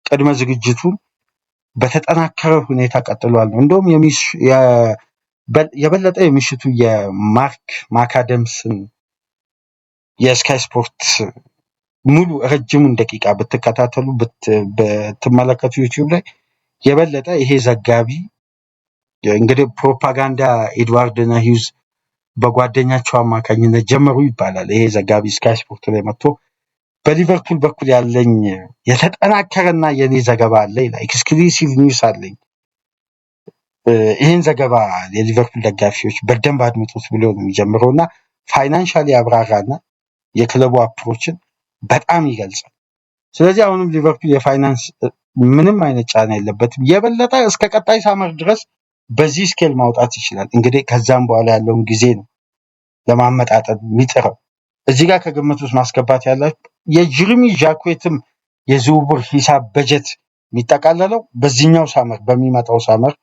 ቅድመ ዝግጅቱን በተጠናከረ ሁኔታ ቀጥሏል። እንደውም የበለጠ የምሽቱ የማርክ ማካደምስን የስካይ ስፖርት ሙሉ ረጅሙን ደቂቃ ብትከታተሉ ብትመለከቱ ዩቲዩብ ላይ የበለጠ ይሄ ዘጋቢ እንግዲህ ፕሮፓጋንዳ ኤድዋርድና ሂውዝ በጓደኛቸው አማካኝነት ጀመሩ ይባላል። ይሄ ዘጋቢ ስካይ ስፖርት ላይ መጥቶ በሊቨርፑል በኩል ያለኝ የተጠናከረና የኔ ዘገባ አለ ይላል። ኤክስክሉሲቭ ኒውስ አለኝ። ይህን ዘገባ የሊቨርፑል ደጋፊዎች በደንብ አድምጡት ብሎ ነው የሚጀምረውና ፋይናንሻሊ አብራራና የክለቡ አፕሮችን በጣም ይገልጻል። ስለዚህ አሁንም ሊቨርፑል የፋይናንስ ምንም አይነት ጫና የለበትም። የበለጠ እስከ ቀጣይ ሳመር ድረስ በዚህ ስኬል ማውጣት ይችላል። እንግዲህ ከዛም በኋላ ያለውን ጊዜ ነው ለማመጣጠን የሚጥረው። እዚህ ጋር ከግምት ውስጥ ማስገባት ያላችሁ የጀረሚ ጃኩዌትም የዝውውር ሂሳብ በጀት የሚጠቃለለው በዚህኛው ሳመር በሚመጣው ሳመር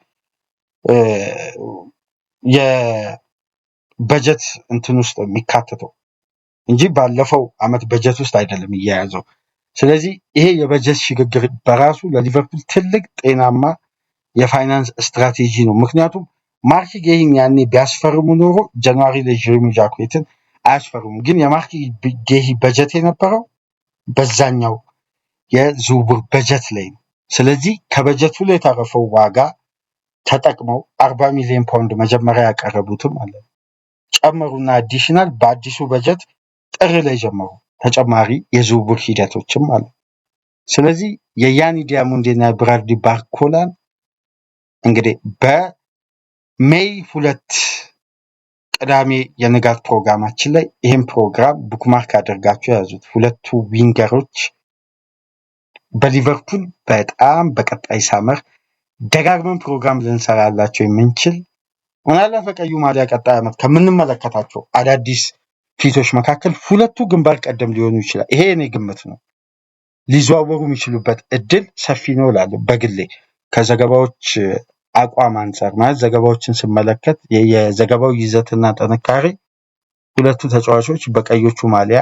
የበጀት እንትን ውስጥ የሚካተተው እንጂ ባለፈው አመት በጀት ውስጥ አይደለም እየያዘው። ስለዚህ ይሄ የበጀት ሽግግር በራሱ ለሊቨርፑል ትልቅ ጤናማ የፋይናንስ ስትራቴጂ ነው። ምክንያቱም ማርክ ጌሂን ያኔ ቢያስፈርሙ ኖሮ ጃንዋሪ ላይ ጀረሚ ጃኩዌትን አያስፈርሙ። ግን የማርክ ጌሂ በጀት የነበረው በዛኛው የዝውውር በጀት ላይ ነው። ስለዚህ ከበጀቱ ላይ የተረፈው ዋጋ ተጠቅመው 40 ሚሊዮን ፓውንድ መጀመሪያ ያቀረቡትም አለ ጨመሩና አዲሽናል በአዲሱ በጀት ጥር ላይ ጀመሩ ተጨማሪ የዝውውር ሂደቶችም አሉ። ስለዚህ የያኒ ዲያሞንዴና ብራድሊ ባርኮላን እንግዲህ በሜይ 2 ቅዳሜ የንጋት ፕሮግራማችን ላይ ይህን ፕሮግራም ቡክማርክ አድርጋችሁ ያዙት። ሁለቱ ዊንገሮች በሊቨርፑል በጣም በቀጣይ ሳመር ደጋግመን ፕሮግራም ልንሰራላቸው የምንችል ምናልባት በቀዩ ማሊያ ቀጣይ ዓመት ከምንመለከታቸው አዳዲስ ፊቶች መካከል ሁለቱ ግንባር ቀደም ሊሆኑ ይችላል። ይሄ እኔ ግምት ነው። ሊዘዋወሩ የሚችሉበት እድል ሰፊ ነው እላለሁ በግሌ ከዘገባዎች አቋም አንጻር። ማለት ዘገባዎችን ስመለከት የዘገባው ይዘትና ጥንካሬ ሁለቱ ተጫዋቾች በቀዮቹ ማሊያ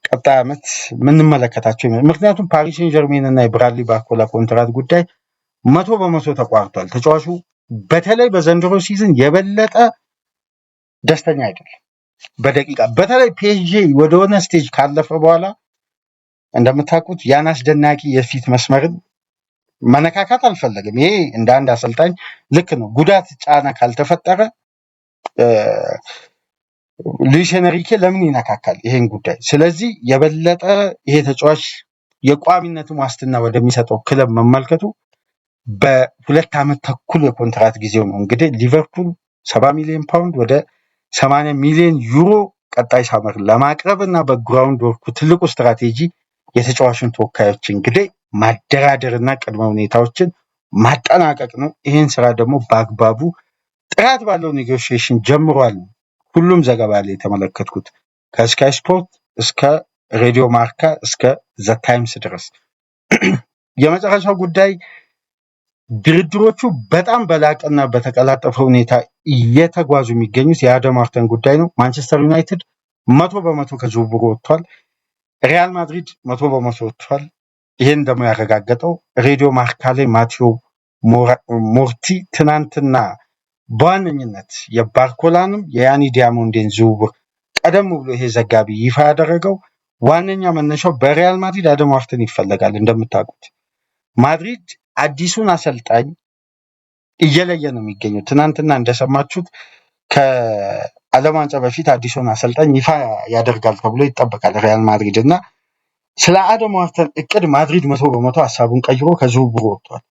ቀጣይ ዓመት ምንመለከታቸው ምክንያቱም ፓሪስ ሴን ጀርሜን እና የብራድሊ ባርኮላ ኮንትራት ጉዳይ 100% ተቋርጧል። ተጫዋቹ በተለይ በዘንድሮ ሲዝን የበለጠ ደስተኛ አይደለም። በደቂቃ በተለይ ፒኤስጂ ወደሆነ ስቴጅ ካለፈ በኋላ እንደምታውቁት ያን አስደናቂ የፊት መስመርን መነካካት አልፈለግም። ይሄ እንደ አንድ አሰልጣኝ ልክ ነው። ጉዳት ጫና ካልተፈጠረ ሉዊስ ኤንሪኬ ለምን ይነካካል ይሄን ጉዳይ? ስለዚህ የበለጠ ይሄ ተጫዋች የቋሚነትን ዋስትና ወደሚሰጠው ክለብ መመልከቱ በ2 ዓመት ተኩል የኮንትራት ጊዜው ነው። እንግዲህ ሊቨርፑል 70 ሚሊዮን ፓውንድ ወደ 80 ሚሊዮን ዩሮ ቀጣይ ሳመር ለማቅረብ እና በግራውንድ ወርኩ ትልቁ ስትራቴጂ የተጫዋቹን ተወካዮች እንግዲህ ማደራደርና ቅድመ ሁኔታዎችን ማጠናቀቅ ነው። ይህን ስራ ደግሞ በአግባቡ ጥራት ባለው ኔጎሽዬሽን ጀምሯል። ሁሉም ዘገባ ላይ የተመለከትኩት ከስካይ ስፖርት እስከ ሬዲዮ ማርካ እስከ ዘ ታይምስ ድረስ። የመጨረሻው ጉዳይ ድርድሮቹ በጣም በላቀና በተቀላጠፈ ሁኔታ እየተጓዙ የሚገኙት የአደም ዋርተን ጉዳይ ነው። ማንቸስተር ዩናይትድ 100% ከዝውውሩ ወጥቷል። ሪያል ማድሪድ 100% ወጥቷል። ይህን ደግሞ ያረጋገጠው ሬዲዮ ማርካ ላይ ማቴዎ ሞርቲ ትናንትና በዋነኝነት የባርኮላንም የያኒ ዲያሞንዴን ዝውውር ቀደም ብሎ ይሄ ዘጋቢ ይፋ ያደረገው ዋነኛ መነሻው በሪያል ማድሪድ አደም ዋርተን ይፈለጋል። እንደምታውቁት ማድሪድ አዲሱን አሰልጣኝ እየለየ ነው የሚገኘው። ትናንትና እንደሰማችሁት ከዓለም ዋንጫ በፊት አዲሱን አሰልጣኝ ይፋ ያደርጋል ተብሎ ይጠበቃል ሪያል ማድሪድ እና ስለ አደም ዋርተን እቅድ ማድሪድ 100% ሀሳቡን ቀይሮ ከዝውውሩ ወጥቷል።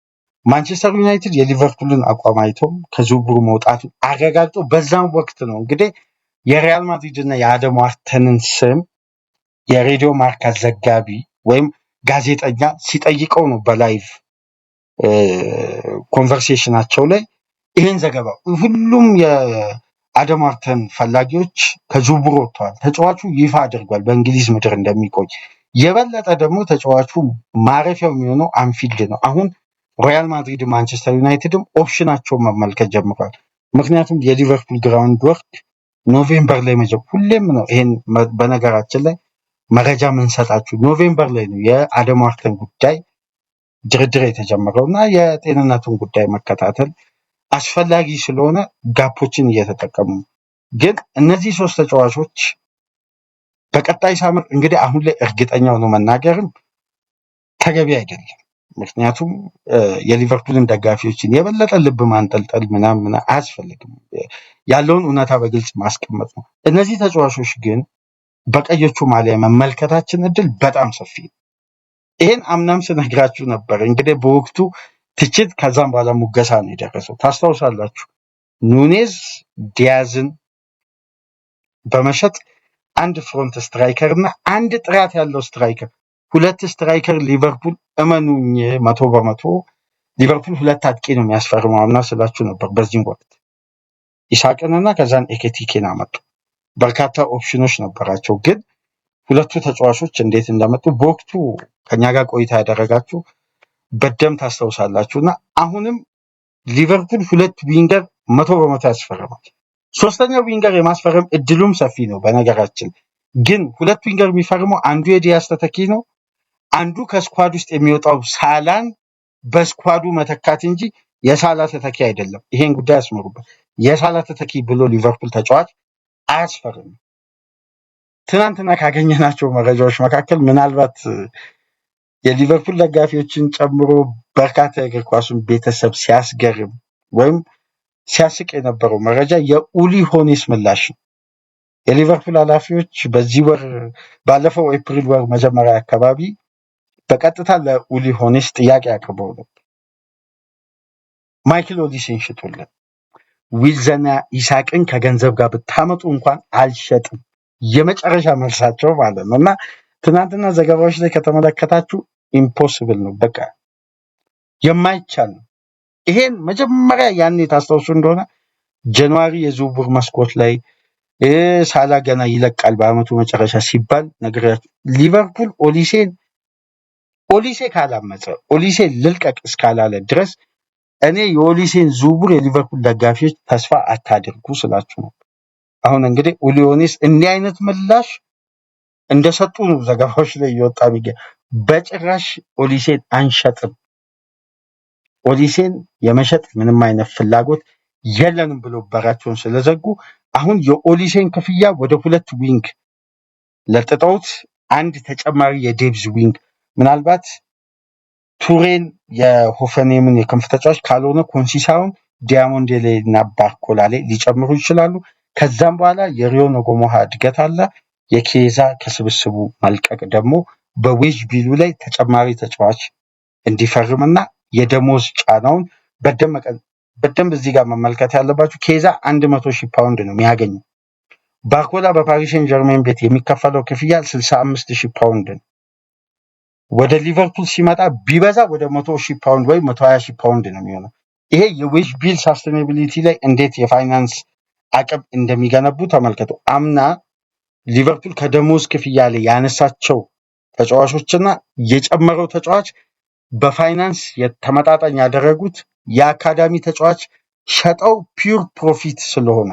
ማንቸስተር ዩናይትድ የሊቨርፑልን አቋም አይቶም ከዝውውሩ መውጣቱን አረጋግጦ በዛም ወቅት ነው እንግዲህ የሪያል ማድሪድ እና የአደም ዋርተንን ስም የሬዲዮ ማርካ ዘጋቢ ወይም ጋዜጠኛ ሲጠይቀው ነው በላይቭ ኮንቨርሴሽናቸው ላይ ይህን ዘገባ ሁሉም የአደም ዋርተን ፈላጊዎች ከዝውውሩ ወጥተዋል። ተጫዋቹ ይፋ አድርጓል በእንግሊዝ ምድር እንደሚቆይ። የበለጠ ደግሞ ተጫዋቹ ማረፊያው የሚሆነው አንፊልድ ነው። አሁን ሮያል ማድሪድ ማንቸስተር ዩናይትድም ኦፕሽናቸውን መመልከት ጀምሯል። ምክንያቱም የሊቨርፑል ግራውንድ ወርክ ኖቬምበር ላይ ሁሌም ነው ይሄን በነገራችን ላይ መረጃ የምንሰጣችሁ ኖቬምበር ላይ ነው የአደም ዋርተን ጉዳይ ድርድር የተጀመረው እና የጤንነቱን ጉዳይ መከታተል አስፈላጊ ስለሆነ ጋፖችን እየተጠቀሙ ግን እነዚህ ሶስት ተጫዋቾች በቀጣይ ሳምንት እንግዲህ አሁን ላይ እርግጠኛ ሆኖ መናገርም ተገቢ አይደለም። ምክንያቱም የሊቨርፑልን ደጋፊዎችን የበለጠ ልብ ማንጠልጠል ምናምን አያስፈልግም። ያለውን እውነታ በግልጽ ማስቀመጥ ነው። እነዚህ ተጫዋቾች ግን በቀዮቹ ማሊያ መመልከታችን እድል በጣም ሰፊ ነው። ይህን አምናም ስነግራችሁ ነበር። እንግዲህ በወቅቱ ትችት ከዛም በኋላ ሙገሳ ነው የደረሰው። ታስታውሳላችሁ። ኑኔዝ ዲያዝን በመሸጥ አንድ ፍሮንት ስትራይከር እና አንድ ጥራት ያለው ስትራይከር ሁለት ስትራይከር ሊቨርፑል እመኑኝ 100% ሊቨርፑል ሁለት አጥቂ ነው የሚያስፈርመው እና ስላችሁ ነበር። በዚህም ወቅት ኢሳቅንና ከዛን ኤኬቲኬን አመጡ። በርካታ ኦፕሽኖች ነበራቸው። ግን ሁለቱ ተጫዋቾች እንዴት እንደመጡ በወቅቱ ከኛ ጋር ቆይታ ያደረጋችሁ በደም ታስታውሳላችሁ። እና አሁንም ሊቨርፑል ሁለት ዊንገር 100% ያስፈርማል። ሶስተኛው ዊንገር የማስፈረም እድሉም ሰፊ ነው። በነገራችን ግን ሁለት ዊንገር የሚፈርመው አንዱ የዲያስ ተተኪ ነው፣ አንዱ ከስኳድ ውስጥ የሚወጣው ሳላን በስኳዱ መተካት እንጂ የሳላ ተተኪ አይደለም። ይሄን ጉዳይ አስመሩበት። የሳላ ተተኪ ብሎ ሊቨርፑል ተጫዋች አያስፈርም። ትናንትና ካገኘናቸው መረጃዎች መካከል ምናልባት የሊቨርፑል ደጋፊዎችን ጨምሮ በርካታ የእግር ኳሱን ቤተሰብ ሲያስገርም ወይም ሲያስቅ የነበረው መረጃ የኡሊ ሆኔስ ምላሽ ነው። የሊቨርፑል ኃላፊዎች በዚህ ወር ባለፈው ኤፕሪል ወር መጀመሪያ አካባቢ በቀጥታ ለኡሊ ሆኔስ ጥያቄ አቅርበው ነበር። ማይክል ኦሊሴን ሽጡልን፣ ዊልዘና ኢሳቅን ከገንዘብ ጋር ብታመጡ እንኳን አልሸጥም። የመጨረሻ መልሳቸው ማለት ነው። እና ትናንትና ዘገባዎች ላይ ከተመለከታችሁ ኢምፖሲብል ነው፣ በቃ የማይቻል ነው። ይሄን መጀመሪያ ያኔ ታስታውሱ እንደሆነ ጃንዋሪ የዝውውር መስኮት ላይ ሳላ ገና ይለቃል በአመቱ መጨረሻ ሲባል ነግሬያችሁ ሊቨርፑል ኦሊሴ ካላመፀ ኦሊሴ ልልቀቅ እስካላለ ድረስ እኔ የኦሊሴን ዝውውር የሊቨርፑል ደጋፊዎች ተስፋ አታድርጉ ስላችሁ ነው። አሁን እንግዲህ ኡሊ ሆኔስ እንዲህ አይነት ምላሽ እንደሰጡ ነው ዘገባዎች ላይ እየወጣ የሚገኝ። በጭራሽ ኦሊሴን አንሸጥም፣ ኦሊሴን የመሸጥ ምንም አይነት ፍላጎት የለንም ብሎ በራቸውን ስለዘጉ አሁን የኦሊሴን ክፍያ ወደ ሁለት ዊንግ ለጥጠውት አንድ ተጨማሪ የዴብዝ ዊንግ ምናልባት ቱሬን የሆፈኔምን የክንፍ ተጫዋች ካልሆነ ኮንሲሳውን ዲያሞንዴሌ እና ባርኮላ ላይ ሊጨምሩ ይችላሉ። ከዛም በኋላ የሪዮ ነጎሞሃ እድገት አለ። የኬዛ ከስብስቡ መልቀቅ ደግሞ በዌጅ ቢሉ ላይ ተጨማሪ ተጫዋች እንዲፈርምና የደሞዝ ጫናውን በደንብ እዚህ ጋር መመልከት ያለባችሁ ኬዛ 100,000 ፓውንድ ነው የሚያገኘው። ባርኮላ በፓሪስ ሴን ጀርሜን ቤት የሚከፈለው ክፍያ 65,000 ፓውንድ ነው። ወደ ሊቨርፑል ሲመጣ ቢበዛ ወደ 100,000 ፓውንድ ወይ 120,000 ፓውንድ ነው የሚሆነው። ይሄ የዌጅ ቢል ሳስቴናቢሊቲ ላይ እንዴት የፋይናንስ አቅም እንደሚገነቡ ተመልከቱ። አምና ሊቨርፑል ከደሞዝ ክፍያ ላይ ያነሳቸው ተጫዋቾችና የጨመረው ተጫዋች በፋይናንስ የተመጣጣኝ ያደረጉት የአካዳሚ ተጫዋች ሸጠው ፒውር ፕሮፊት ስለሆነ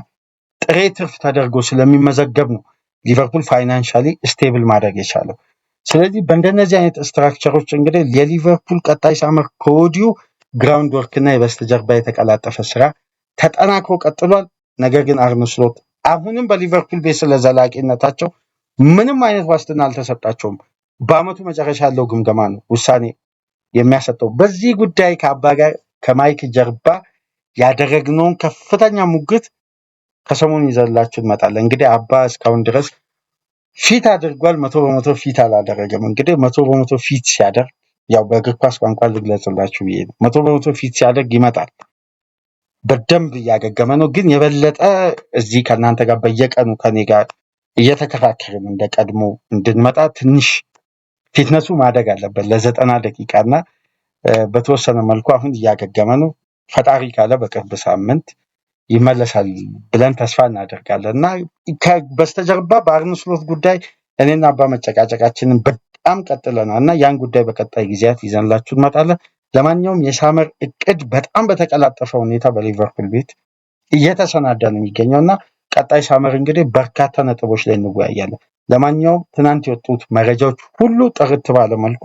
ጥሬ ትርፍ ተደርጎ ስለሚመዘገብ ነው ሊቨርፑል ፋይናንሻሊ ስቴብል ማድረግ የቻለው። ስለዚህ በእንደነዚህ አይነት ስትራክቸሮች እንግዲህ የሊቨርፑል ቀጣይ ሳመር ከወዲሁ ግራውንድ ወርክና የበስተጀርባ የተቀላጠፈ ስራ ተጠናክሮ ቀጥሏል። ነገር ግን አርነ ስሎት አሁንም በሊቨርፑል ቤት ስለ ዘላቂነታቸው ምንም አይነት ዋስትና አልተሰጣቸውም። በአመቱ መጨረሻ ያለው ግምገማ ነው ውሳኔ የሚያሰጠው። በዚህ ጉዳይ ከአባ ጋር ከማይክ ጀርባ ያደረግነውን ከፍተኛ ሙግት ከሰሞኑ ይዘላችሁ እንመጣለን። እንግዲህ አባ እስካሁን ድረስ ፊት አድርጓል፣ 100% ፊት አላደረገም። እንግዲህ 100% ፊት ሲያደርግ ያው በእግር ኳስ ቋንቋ ልግለጽላችሁ ብዬ ነው። 100% ፊት ሲያደርግ ይመጣል። በደንብ እያገገመ ነው። ግን የበለጠ እዚህ ከእናንተ ጋር በየቀኑ ከኔ ጋር እየተከራከርን እንደ ቀድሞ እንድንመጣ ትንሽ ፊትነሱ ማደግ አለበት ለ90 ደቂቃ እና በተወሰነ መልኩ አሁን እያገገመ ነው። ፈጣሪ ካለ በቅርብ ሳምንት ይመለሳል ብለን ተስፋ እናደርጋለን እና በስተጀርባ በአርነ ስሎት ጉዳይ እኔና አባ መጨቃጨቃችንን በጣም ቀጥለናል እና ያን ጉዳይ በቀጣይ ጊዜያት ይዘንላችሁ እንመጣለን። ለማንኛውም የሳመር እቅድ በጣም በተቀላጠፈ ሁኔታ በሊቨርፑል ቤት እየተሰናዳ ነው የሚገኘው እና ቀጣይ ሳመር እንግዲህ በርካታ ነጥቦች ላይ እንወያያለን። ለማንኛውም ትናንት የወጡት መረጃዎች ሁሉ ጥርት ባለ መልኩ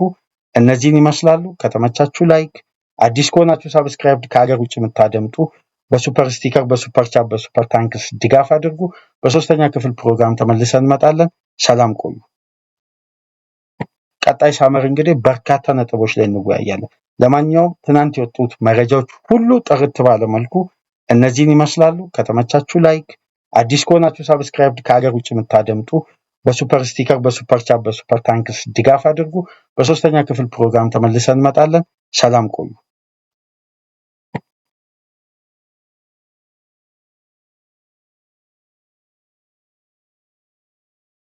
እነዚህን ይመስላሉ። ከተመቻችሁ ላይክ፣ አዲስ ከሆናችሁ ሰብስክራይብ፣ ከሀገር ውጭ የምታደምጡ በሱፐር ስቲከር፣ በሱፐር ቻት፣ በሱፐር ታንክስ ድጋፍ አድርጉ። በሶስተኛ ክፍል ፕሮግራም ተመልሰን እንመጣለን። ሰላም ቆዩ። ቀጣይ ሳመር እንግዲህ በርካታ ነጥቦች ላይ እንወያያለን። ለማንኛውም ትናንት የወጡት መረጃዎች ሁሉ ጥርት ባለ መልኩ እነዚህን ይመስላሉ። ከተመቻችሁ ላይክ፣ አዲስ ከሆናችሁ ሰብስክራይብ፣ ከሀገር ውጭ የምታደምጡ በሱፐር ስቲከር፣ በሱፐር ቻት፣ በሱፐር ታንክስ ድጋፍ አድርጉ። በሶስተኛ ክፍል ፕሮግራም ተመልሰን እንመጣለን። ሰላም ቆዩ።